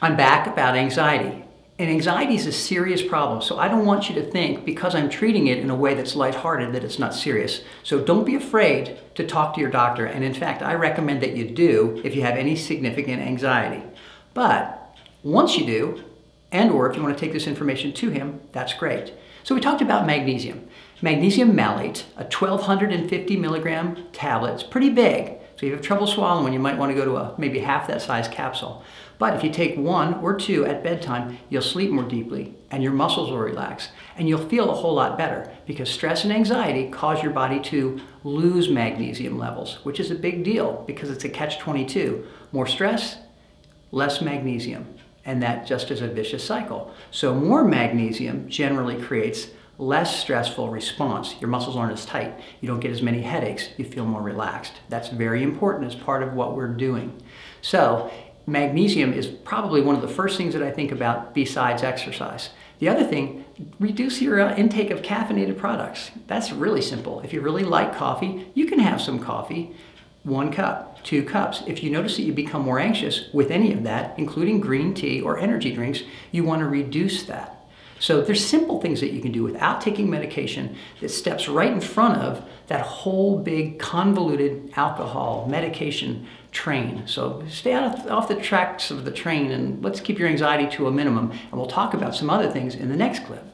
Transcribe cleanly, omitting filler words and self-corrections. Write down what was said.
I'm back about anxiety. And anxiety is a serious problem, so I don't want you to think because I'm treating it in a way that's lighthearted that it's not serious. So don't be afraid to talk to your doctor, and in fact, I recommend that you do if you have any significant anxiety. But once you do, and or if you want to take this information to him, that's great. So we talked about magnesium. Magnesium malate, a 1,250 milligram tablet. It's pretty big. So if you have trouble swallowing one, you might want to go to a maybe half that size capsule. But if you take 1 or 2 at bedtime, you'll sleep more deeply and your muscles will relax and you'll feel a whole lot better because stress and anxiety cause your body to lose magnesium levels, which is a big deal because it's a catch-22. More stress, less magnesium, and that just is a vicious cycle. So more magnesium generally creates less stressful response. Your muscles aren't as tight. You don't get as many headaches. You feel more relaxed. That's very important as part of what we're doing. So magnesium is probably one of the first things that I think about besides exercise. The other thing, reduce your intake of caffeinated products. That's really simple. If you really like coffee, you can have some coffee. 1 cup, 2 cups. If you notice that you become more anxious with any of that, including green tea or energy drinks, you want to reduce that. So there's simple things that you can do without taking medication that steps right in front of that whole big convoluted alcohol medication train. So stay off the tracks of the train and let's keep your anxiety to a minimum. And we'll talk about some other things in the next clip.